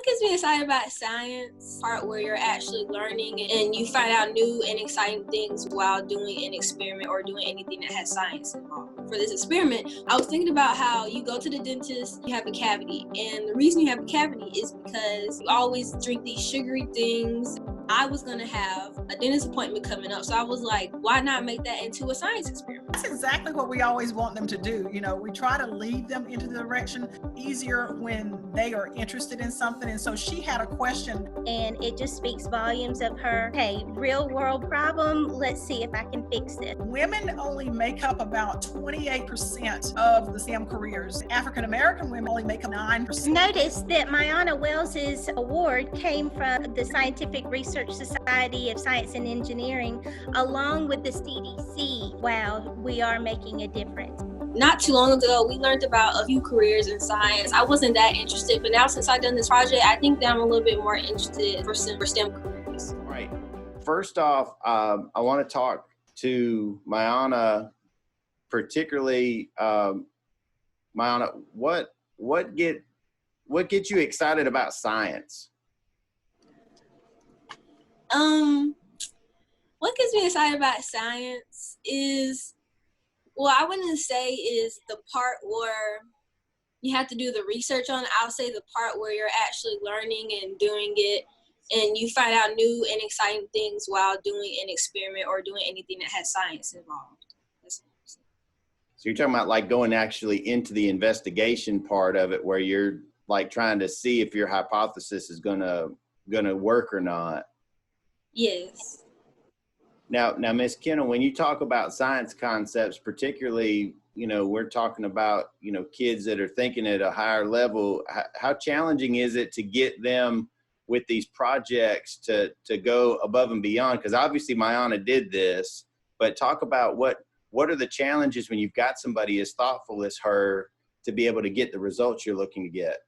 gets me excited about science, part where you're actually learning and you find out new and exciting things while doing an experiment or doing anything that has science involved. For this experiment, I was thinking about how you go to the dentist, you have a cavity, and the reason you have a cavity is because you always drink these sugary things. I was going to have a dentist appointment coming up, so I was like, why not make that into a science experiment? That's exactly what we always want them to do. You know, we try to lead them into the direction easier when they are interested in something. And so she had a question. And it just speaks volumes of her, hey, real world problem, let's see if I can fix it. Women only make up about 28% of the STEM careers. African American women only make up 9%. Notice that Miyona Wells's award came from the Scientific Research Society of Science and Engineering, along with the CDC. Wow, we are making a difference. Not too long ago, we learned about a few careers in science. I wasn't that interested, but now since I've done this project, I think that I'm a little bit more interested for STEM careers. Right. First off, I want to talk to Miyona, particularly Miyona. What gets you excited about science? What gets me excited about science is, well, I wouldn't say is the part where you have to do the research on it. I'll say the part where you're actually learning and doing it, and you find out new and exciting things while doing an experiment or doing anything that has science involved. That's what I'm saying. So you're talking about like going actually into the investigation part of it, where you're like trying to see if your hypothesis is gonna work or not. Yes. Now, Ms. Kinnel, when you talk about science concepts, particularly, we're talking about, kids that are thinking at a higher level, how challenging is it to get them with these projects to go above and beyond? Because obviously Miyona did this, but talk about what are the challenges when you've got somebody as thoughtful as her to be able to get the results you're looking to get?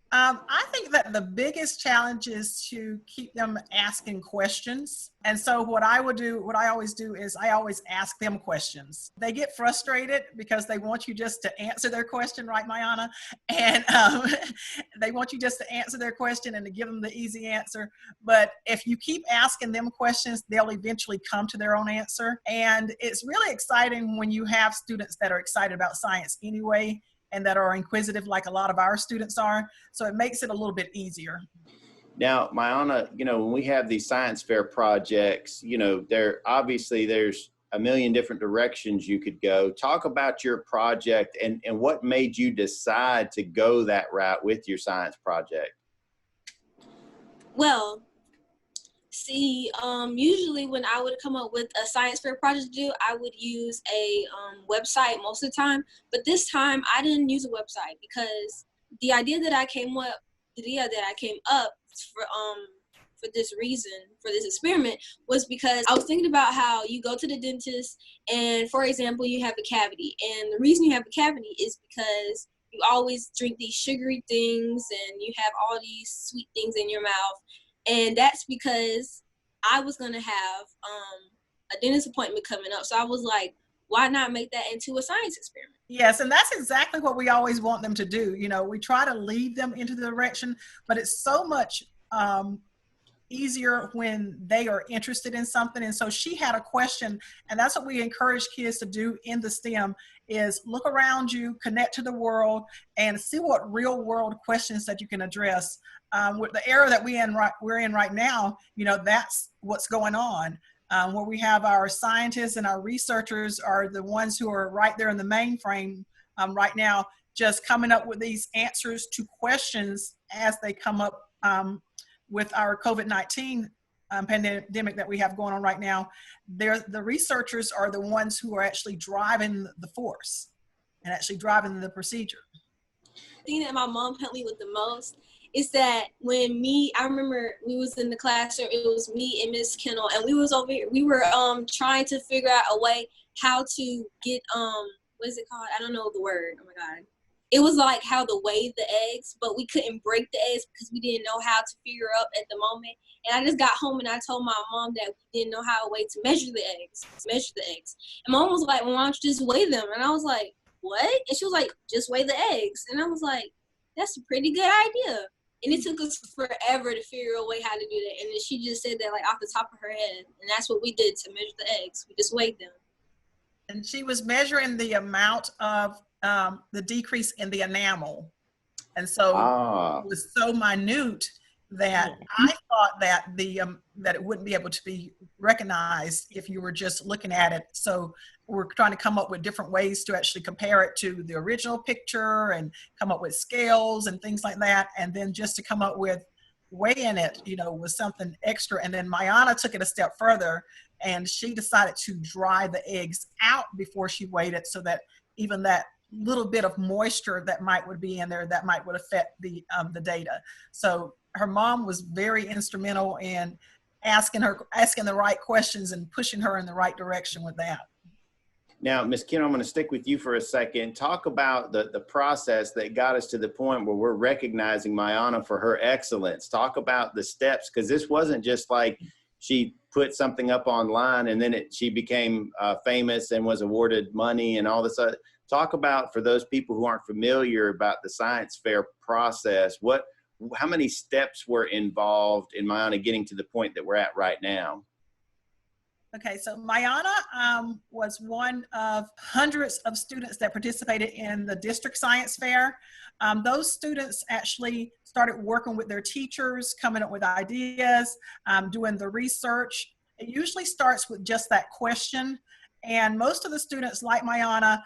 I think that the biggest challenge is to keep them asking questions. And so what I always do is I always ask them questions. They get frustrated because they want you just to answer their question, right, Miyona? And they want you just to answer their question and to give them the easy answer. But if you keep asking them questions, they'll eventually come to their own answer. And it's really exciting when you have students that are excited about science anyway, and that are inquisitive like a lot of our students are. So it makes it a little bit easier. Now, Miyona, when we have these science fair projects, there's a million different directions you could go. Talk about your project and what made you decide to go that route with your science project. Well, see, usually when I would come up with a science fair project to do, I would use a website most of the time. But this time I didn't use a website because the idea that I came up for this reason, for this experiment, was because I was thinking about how you go to the dentist and, for example, you have a cavity. And the reason you have a cavity is because you always drink these sugary things and you have all these sweet things in your mouth. And that's because I was going to have a dentist appointment coming up. So I was like, why not make that into a science experiment? Yes, and that's exactly what we always want them to do. We try to lead them into the direction, but it's so much easier when they are interested in something. And so she had a question, and that's what we encourage kids to do in the STEM is look around you, connect to the world, and see what real world questions that you can address. With the era that we're in right now, that's what's going on. Where we have our scientists and our researchers are the ones who are right there in the mainframe right now, just coming up with these answers to questions as they come up with our COVID-19 pandemic that we have going on right now. The researchers are the ones who are actually driving the force and actually driving the procedure. The thing that my mom helped me with the most is that I remember we was in the classroom, it was me and Miss Kinnel, and we were trying to figure out a way how to get, what is it called? I don't know the word, oh my God. It was like how to weigh the eggs, but we couldn't break the eggs because we didn't know how to figure up at the moment. And I just got home and I told my mom that we didn't know how a way to measure the eggs. And Mom was like, well, why don't you just weigh them? And I was like, what? And she was like, just weigh the eggs. And I was like, that's a pretty good idea. And it took us forever to figure a way how to do that. And then she just said that like off the top of her head. And that's what we did to measure the eggs. We just weighed them. And she was measuring the amount of the decrease in the enamel. And so it was so minute that I thought that that it wouldn't be able to be recognized if you were just looking at it. So we're trying to come up with different ways to actually compare it to the original picture and come up with scales and things like that. And then just to come up with weighing it, you know, was something extra. And then Miyona took it a step further, and she decided to dry the eggs out before she weighed it, so that even that little bit of moisture that would be in there, that would affect the data. So her mom was very instrumental in asking the right questions and pushing her in the right direction with that. Now, Ms. Kinnel, I'm going to stick with you for a second. Talk about the process that got us to the point where we're recognizing Miyona for her excellence. Talk about the steps, because this wasn't just like she put something up online and then she became famous and was awarded money and all this. Talk about, for those people who aren't familiar about the science fair process, how many steps were involved in Miyona getting to the point that we're at right now? Okay, so Miyona was one of hundreds of students that participated in the district science fair. Those students actually started working with their teachers, coming up with ideas, doing the research. It usually starts with just that question. And most of the students, like Miyona,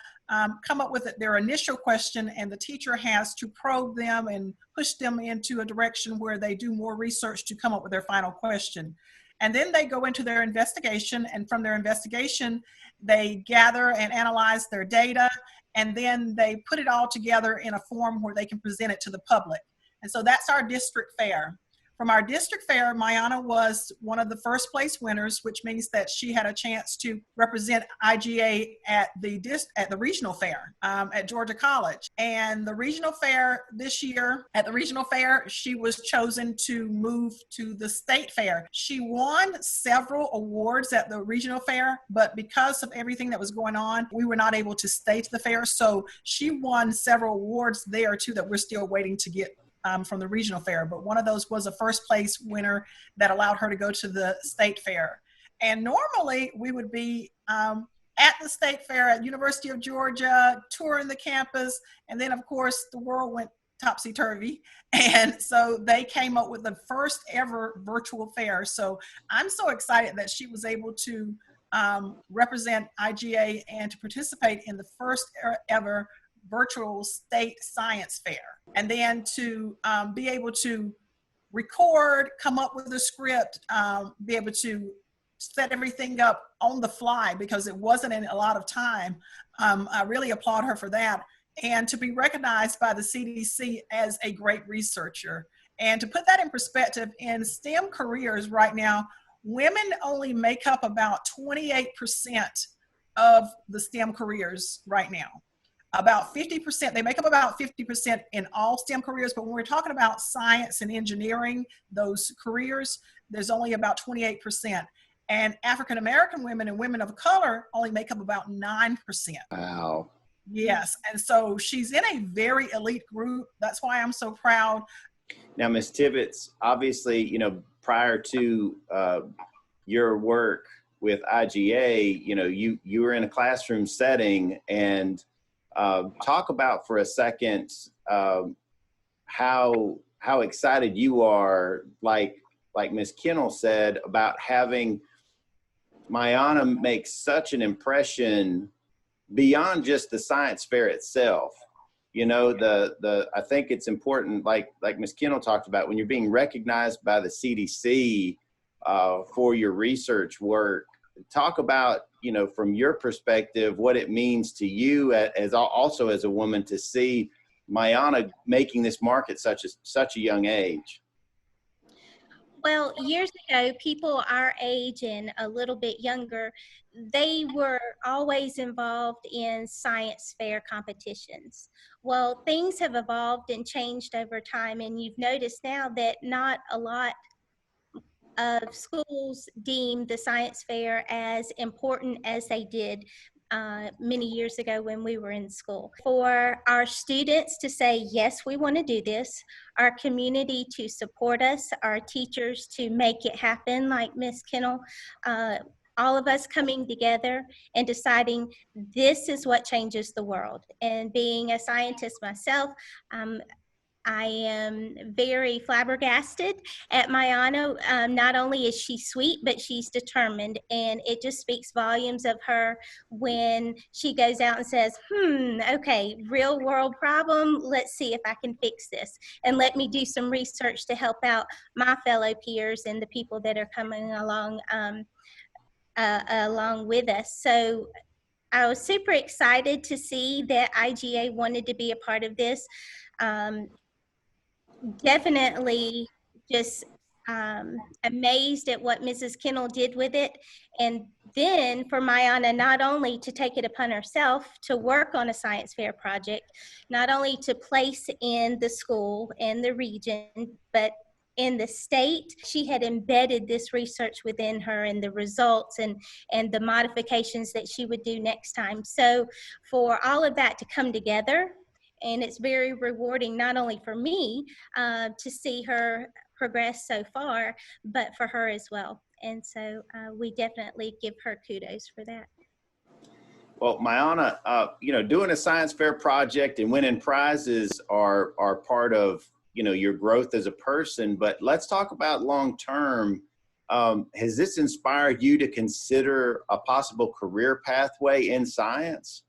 come up with their initial question, and the teacher has to probe them and push them into a direction where they do more research to come up with their final question. And then they go into their investigation, and from their investigation, they gather and analyze their data, and then they put it all together in a form where they can present it to the public. And so that's our district fair. From our district fair, Miyona was one of the first place winners, which means that she had a chance to represent IGA at the regional fair at Georgia College. And the regional fair this year, at the regional fair, she was chosen to move to the state fair. She won several awards at the regional fair, but because of everything that was going on, we were not able to stay to the fair. So she won several awards there too that we're still waiting to get from the regional fair, but one of those was a first place winner that allowed her to go to the state fair. And normally we would be at the state fair at University of Georgia, touring the campus, and then of course the world went topsy-turvy, and so they came up with the first ever virtual fair. So I'm so excited that she was able to represent IGA and to participate in the first ever virtual state science fair, and then to be able to record, come up with a script, be able to set everything up on the fly because it wasn't in a lot of time. I really applaud her for that, and to be recognized by the CDC as a great researcher. And to put that in perspective, in STEM careers right now, women only make up about 28% of the STEM careers right now. About 50%, they make up about 50% in all STEM careers, but when we're talking about science and engineering, those careers, there's only about 28%. And African-American women and women of color only make up about 9%. Wow. Yes, and so she's in a very elite group. That's why I'm so proud. Now, Ms. Tibbetts, obviously, you know, prior to your work with IGA, you know, you were in a classroom setting, and talk about for a second how excited you are, like Ms. Kinnel said, about having Miyona make such an impression beyond just the science fair itself. You know, I think it's important, like Ms. Kinnel talked about, when you're being recognized by the CDC for your research work. Talk about, you know, from your perspective, what it means to you as also as a woman to see Miyona making this mark at such a young age. Well, years ago, people our age and a little bit younger, they were always involved in science fair competitions. Well, things have evolved and changed over time, and you've noticed now that not a lot of schools deem the science fair as important as they did many years ago when we were in school. For our students to say, yes, we want to do this, our community to support us, our teachers to make it happen, like Ms. Kinnel, all of us coming together and deciding this is what changes the world. And being a scientist myself, I am very flabbergasted at Miyona. Not only is she sweet, but she's determined, and it just speaks volumes of her when she goes out and says, okay, real world problem, let's see if I can fix this, and let me do some research to help out my fellow peers and the people that are coming along along with us. So I was super excited to see that IGA wanted to be a part of this. Definitely just amazed at what Mrs. Kinnel did with it. And then for Miyona not only to take it upon herself to work on a science fair project, not only to place in the school and the region, but in the state, she had embedded this research within her and the results and the modifications that she would do next time. So for all of that to come together, and it's very rewarding, not only for me to see her progress so far, but for her as well. And so we definitely give her kudos for that. Well, Miyona, doing a science fair project and winning prizes are part of, your growth as a person, but let's talk about long-term. Has this inspired you to consider a possible career pathway in science?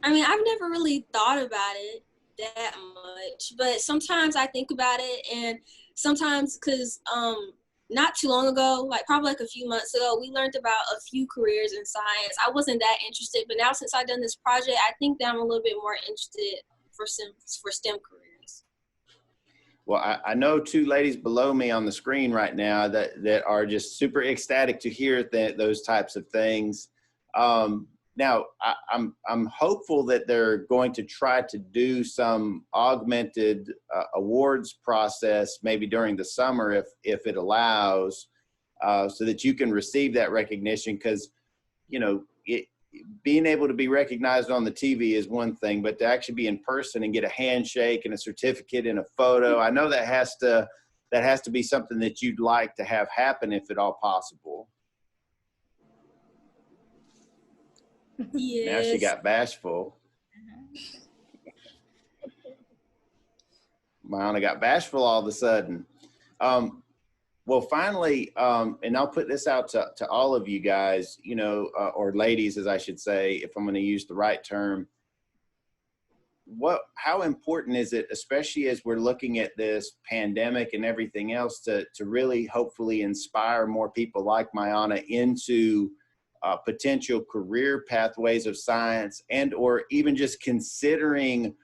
I mean, I've never really thought about it that much, but sometimes I think about it, and sometimes because not too long ago, probably a few months ago, we learned about a few careers in science. I wasn't that interested, but now since I've done this project, I think that I'm a little bit more interested for STEM careers. Well, I know two ladies below me on the screen right now that are just super ecstatic to hear those types of things. Now, I'm hopeful that they're going to try to do some augmented awards process maybe during the summer if it allows, so that you can receive that recognition, because, being able to be recognized on the TV is one thing, but to actually be in person and get a handshake and a certificate and a photo, I know that has to be something that you'd like to have happen if at all possible. Yes. Now she got bashful. Miyona got bashful all of a sudden. Well, finally, and I'll put this out to all of you guys, or ladies, as I should say, if I'm going to use the right term. How important is it, especially as we're looking at this pandemic and everything else, to really hopefully inspire more people like Miyona into potential career pathways of science, and or even just considering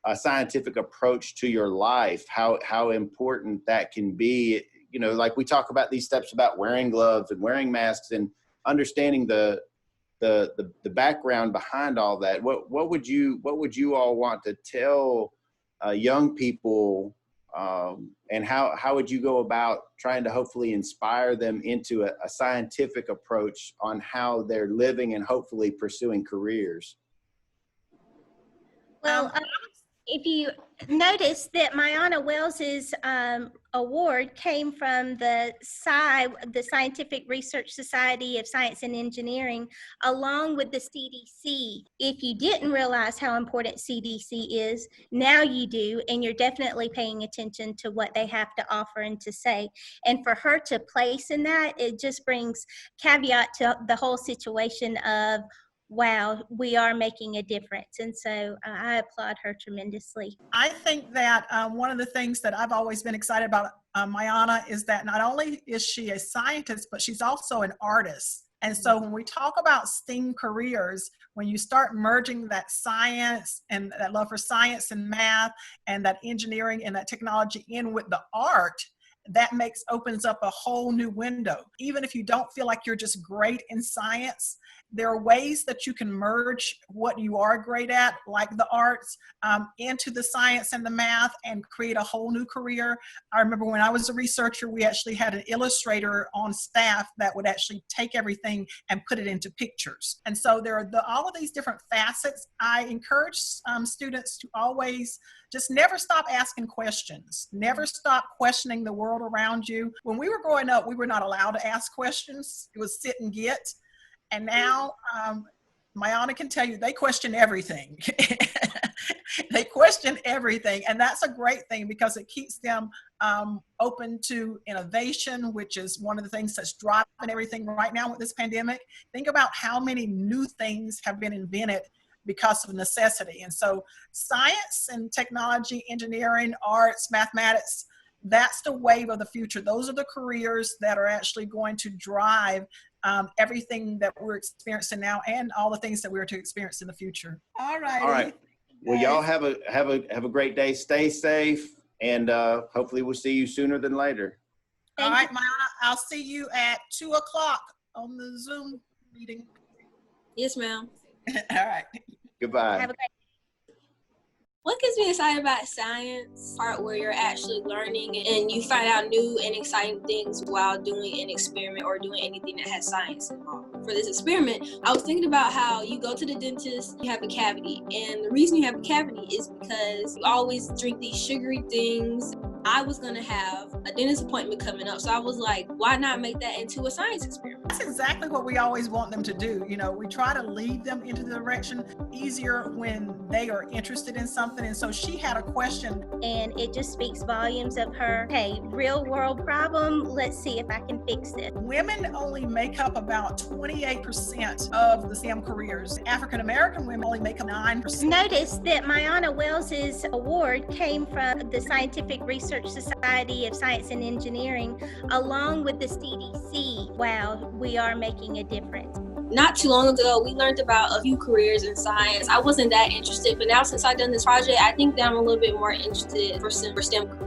a scientific approach to your life, how important that can be. Like we talk about these steps about wearing gloves and wearing masks and understanding the background behind all that. What would you all want to tell young people, and how would you go about trying to hopefully inspire them into a scientific approach on how they're living and hopefully pursuing careers? Well, if you notice that Miyona Wells's award came from the Scientific Research Society of Science and Engineering, along with the CDC. If you didn't realize how important CDC is, now you do, and you're definitely paying attention to what they have to offer and to say. And for her to place in that, it just brings caveat to the whole situation of, wow, we are making a difference. And so I applaud her tremendously. I think that one of the things that I've always been excited about Miyona is that not only is she a scientist, but she's also an artist. And so when we talk about STEAM careers, when you start merging that science and that love for science and math and that engineering and that technology in with the art, that opens up a whole new window. Even if you don't feel like you're just great in science, There are ways that you can merge what you are great at, like the arts, into the science and the math and create a whole new career. I remember when I was a researcher, we actually had an illustrator on staff that would actually take everything and put it into pictures. And so there are all of these different facets. I encourage students to always just never stop asking questions. Never stop questioning the world around you. When we were growing up, we were not allowed to ask questions. It was sit and get. And now, Miyona can tell you, they question everything. They question everything. And that's a great thing because it keeps them open to innovation, which is one of the things that's driving everything right now with this pandemic. Think about how many new things have been invented because of necessity. And so science and technology, engineering, arts, mathematics, that's the wave of the future. Those are the careers that are actually going to drive everything that we're experiencing now and all the things that we're to experience in the future. All right. All right. Well, y'all have a great day. Stay safe, and hopefully we'll see you sooner than later. All right, Miyona, I'll see you at 2 o'clock on the Zoom meeting. Yes, ma'am. All right. Goodbye. Have a great What gets me excited about science part where you're actually learning and you find out new and exciting things while doing an experiment or doing anything that has science involved. For this experiment, I was thinking about how you go to the dentist, you have a cavity, and the reason you have a cavity is because you always drink these sugary things. I was gonna have a dentist appointment coming up, so I was like, why not make that into a science experiment? That's exactly what we always want them to do. You know, we try to lead them into the direction easier when they are interested in something. And so she had a question. And it just speaks volumes of her, hey, real world problem, let's see if I can fix it. Women only make up about 28% of the STEM careers. African American women only make up 9%. Notice that Miyona Wells's award came from the Scientific Research Society of Science and Engineering, along with the CDC. Wow, we are making a difference. Not too long ago, we learned about a few careers in science. I wasn't that interested, but now since I've done this project, I think that I'm a little bit more interested for STEM careers.